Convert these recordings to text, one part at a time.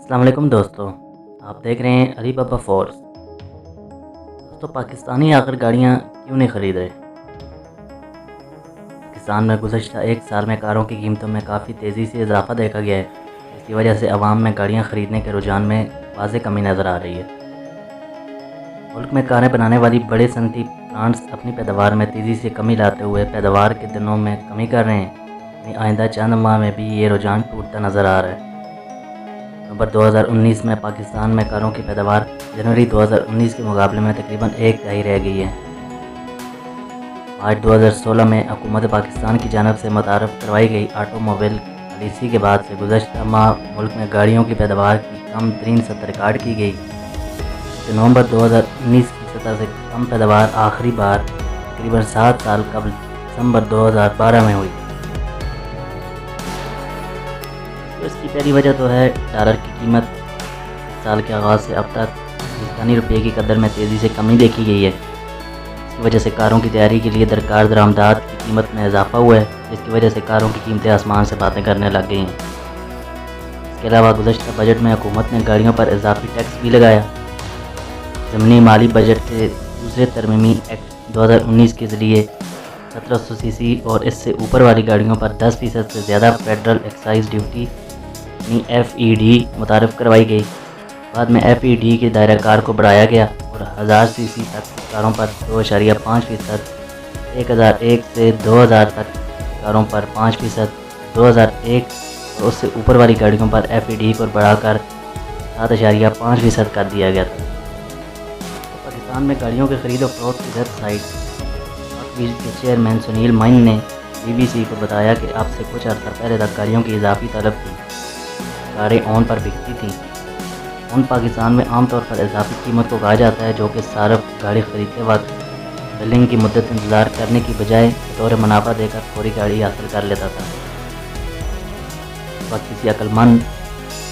السلام علیکم دوستو، آپ دیکھ رہے ہیں علی بابا فورس۔ دوستو، پاکستانی آخر گاڑیاں کیوں نہیں خرید رہے؟ پاکستان میں گزشتہ ایک سال میں کاروں کی قیمتوں میں کافی تیزی سے اضافہ دیکھا گیا ہے، جس کی وجہ سے عوام میں گاڑیاں خریدنے کے رجحان میں واضح کمی نظر آ رہی ہے۔ ملک میں کاریں بنانے والی بڑے صنعتی پلانٹس اپنی پیداوار میں تیزی سے کمی لاتے ہوئے پیداوار کے دنوں میں کمی کر رہے ہیں۔ آئندہ چند ماہ میں بھی یہ رجحان ٹوٹتا نظر آ رہا ہے۔ نومبر 2019 میں پاکستان میں کاروں کی پیداوار جنوری 2019 کے مقابلے میں تقریباً 1/3 رہ گئی ہے۔ مارچ 2016 میں حکومت پاکستان کی جانب سے متعارف کروائی گئی آٹو موبائل پالیسی کے بعد سے گزشتہ ماہ ملک میں گاڑیوں کی پیداوار کی کم ترین سطح ریکارڈ کی گئی۔ نومبر 2019 کی سطح سے کم پیداوار آخری بار تقریباً 7 سال قبل دسمبر 2012 میں ہوئی۔ تو اس کی پہلی وجہ تو ہے ڈالر کی قیمت اس سال کے آغاز سے اب تک ہندوستانی روپے کی قدر میں تیزی سے کمی دیکھی گئی ہے۔ اس کی وجہ سے کاروں کی تیاری کے لیے درکار درآمدات کی قیمت میں اضافہ ہوا ہے، جس کی وجہ سے کاروں کی قیمتیں آسمان سے باتیں کرنے لگ گئی ہیں۔ اس کے علاوہ گزشتہ بجٹ میں حکومت نے گاڑیوں پر اضافی ٹیکس بھی لگایا۔ ضمنی مالی بجٹ کے دوسرے ترمیمی ایکٹ 2019 کے ذریعے 1700 سی سی اور اس سے اوپر والی گاڑیوں پر 10% سے زیادہ فیڈرل ایکسائز ڈیوٹی FED متعارف کروائی گئی۔ بعد میں FED کے دائرہ کار کو بڑھایا گیا اور 1000 سی سی تک کاروں پر 2.5%، 1001 سے 2000 تک کاروں پر 5%، 2001 اور اس سے اوپر والی گاڑیوں پر FED کو بڑھا کر 7.5% کر دیا گیا تھا۔ پاکستان میں گاڑیوں کے خرید و فروخت کی ویب سائٹ پاکویز کے چیئرمین سنیل مین نے BBC کو بتایا کہ اب سے کچھ عرصہ پہلے تک گاڑیوں کی اضافی طلب تھی، کاریں آن پر بکتی تھیں۔ آن پاکستان میں عام طور پر اضافی قیمت کو کہا جاتا ہے، جو کہ صارف گاڑی خریدتے وقت بلنگ کی مدت انتظار کرنے کی بجائے بطور منافع دے کر فوری گاڑی حاصل کر لیتا تھا۔ اس وقت کسی عقل مند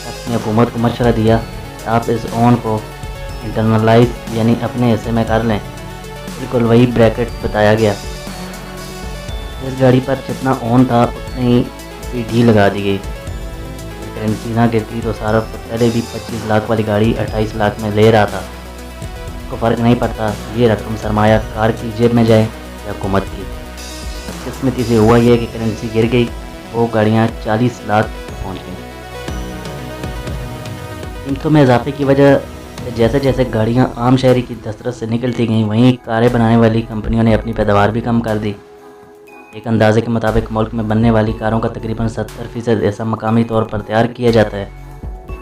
شخص نے حکومت کو مشورہ دیا کہ آپ اس آن کو انٹرنلائز یعنی اپنے حصے میں کر لیں۔ بالکل وہی بریکٹ بتایا گیا۔ اس گاڑی پر جتنا آن تھا اتنے ہی FED لگا دی گئی۔ کرنسی نہ گرتی تو صارف تو پہلے بھی 25 لاکھ والی گاڑی 28 لاکھ میں لے رہا تھا۔ اس کو فرق نہیں پڑتا یہ رقم سرمایہ کار کی جیب میں جائے یا حکومت کی۔ بدقسمتی سے ہوا یہ کہ کرنسی گر گئی، وہ گاڑیاں 40 لاکھ تک پہنچ گئیں۔ قیمتوں میں اضافے کی وجہ سے جیسے جیسے گاڑیاں عام شہری کی دسترس سے نکلتی گئیں، وہیں کاریں بنانے والی کمپنیوں نے اپنی پیداوار بھی کم کر دی۔ ایک اندازے کے مطابق ملک میں بننے والی کاروں کا تقریباً 70% ایسا مقامی طور پر تیار کیا جاتا ہے،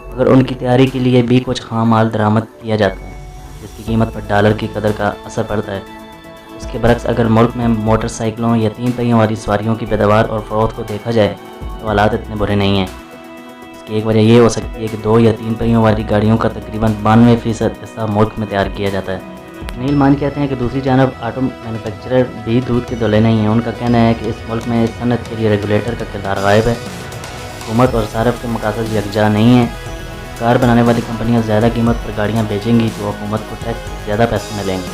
مگر ان کی تیاری کے لیے بھی کچھ خام مال درآمد کیا جاتا ہے، جس کی قیمت پر ڈالر کی قدر کا اثر پڑتا ہے۔ اس کے برعکس اگر ملک میں موٹر سائیکلوں یا 3 پہیوں والی سواریوں کی پیداوار اور فروخت کو دیکھا جائے تو حالات اتنے برے نہیں ہیں۔ اس کی ایک وجہ یہ ہو سکتی ہے کہ 2 یا 3 پہیوں والی گاڑیوں کا تقریباً 92% حصہ ملک میں تیار کیا جاتا ہے۔ سنیل مان کہتے ہیں کہ دوسری جانب آٹو مینوفیکچرر بھی دودھ کے دولے نہیں ہیں۔ ان کا کہنا ہے کہ اس ملک میں اس صنعت کے لیے ریگولیٹر کا کردار غائب ہے۔ حکومت اور صارف کے مقاصد یکجا نہیں ہیں۔ کار بنانے والی کمپنیاں زیادہ قیمت پر گاڑیاں بیچیں گی تو حکومت کو ٹیکس سے زیادہ پیسے ملیں گے،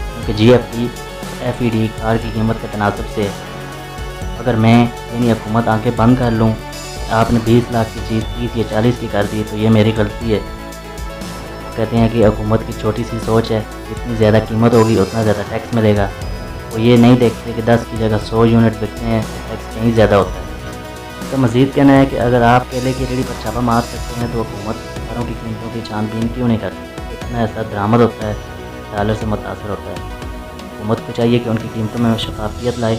کیونکہ GFT اور FED کار کی قیمت کے تناسب سے ہے۔ اگر میں یعنی حکومت آنکھیں بند کر لوں کہ آپ نے 20 لاکھ کی چیز 30 یا 40 کی کر دی تو یہ میری غلطی ہے۔ کہتے ہیں کہ حکومت کی چھوٹی سی سوچ ہے، جتنی زیادہ قیمت ہوگی اتنا زیادہ ٹیکس ملے گا۔ وہ یہ نہیں دیکھتے کہ 10 کی جگہ 100 یونٹ بکتے ہیں تو ٹیکس کہیں زیادہ ہوتا ہے۔ اس کا مزید کہنا ہے کہ اگر آپ کیلے کی ریڑھی پر چھاپہ مار سکتے ہیں تو حکومت کاروں کی قیمتوں کی چھان بین کیوں نہیں کرتی؟ اتنا ایسا درآمد ہوتا ہے، ڈالر سے متاثر ہوتا ہے۔ حکومت کو چاہیے کہ ان کی قیمتوں میں شفافیت لائے۔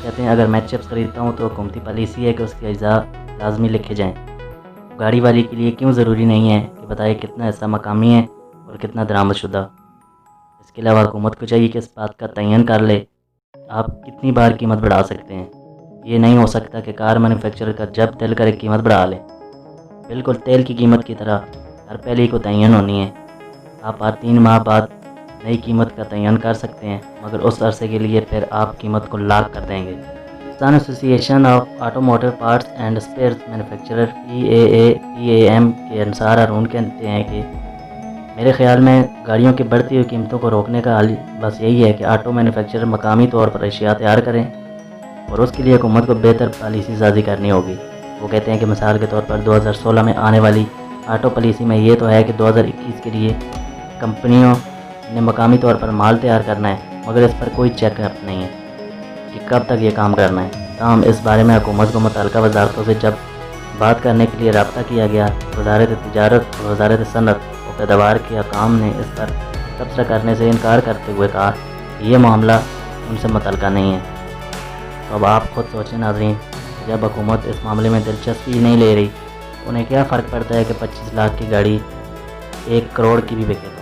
کہتے ہیں اگر میں چپس خریدتا ہوں تو حکومتی پالیسی ہے کہ اس کے اجزاء لازمی لکھے جائیں۔ گاڑی والی کے لیے کیوں ضروری نہیں ہے کہ بتائے کتنا حصہ مقامی ہے اور کتنا درآمد شدہ؟ اس کے علاوہ حکومت کو چاہیے کہ اس بات کا تعین کر لے آپ کتنی بار قیمت بڑھا سکتے ہیں۔ یہ نہیں ہو سکتا کہ کار مینوفیکچرر کا جب دل کرے قیمت بڑھا لے۔ بالکل تیل کی قیمت کی طرح ہر پہلی کو تعین ہونی ہے۔ آپ ہر 3 ماہ بعد نئی قیمت کا تعین کر سکتے ہیں، مگر اس عرصے کے لیے پھر آپ قیمت کو لاک کر دیں گے۔ Pakistan association of automotive parts and spare manufacturer PAM کے انصار ہارون کہتے ہیں کہ میرے خیال میں گاڑیوں کی بڑھتی ہوئی قیمتوں کو روکنے کا حل بس یہی ہے کہ آٹو مینوفیکچرر مقامی طور پر اشیاء تیار کریں، اور اس کے لیے حکومت کو بہتر پالیسی سازی کرنی ہوگی۔ وہ کہتے ہیں کہ مثال کے طور پر 2016 میں آنے والی آٹو پالیسی میں یہ تو ہے کہ 2021 کے لیے کمپنیوں نے مقامی طور پر مال تیار کرنا ہے، مگر اس پر کوئی چیک اپ نہیں ہے کہ کب تک یہ کام کرنا ہے۔ تاہم اس بارے میں حکومت کو متعلقہ وزارتوں سے جب بات کرنے کے لیے رابطہ کیا گیا، وزارت تجارت اور وزارت صنعت و پیداوار کے حکام نے اس پر تبصرہ کرنے سے انکار کرتے ہوئے کہا کہ یہ معاملہ ان سے متعلقہ نہیں ہے۔ تو اب آپ خود سوچیں ناظرین، جب حکومت اس معاملے میں دلچسپی نہیں لے رہی، انہیں کیا فرق پڑتا ہے کہ 25 لاکھ کی گاڑی 1 کروڑ کی بھی بکے گا۔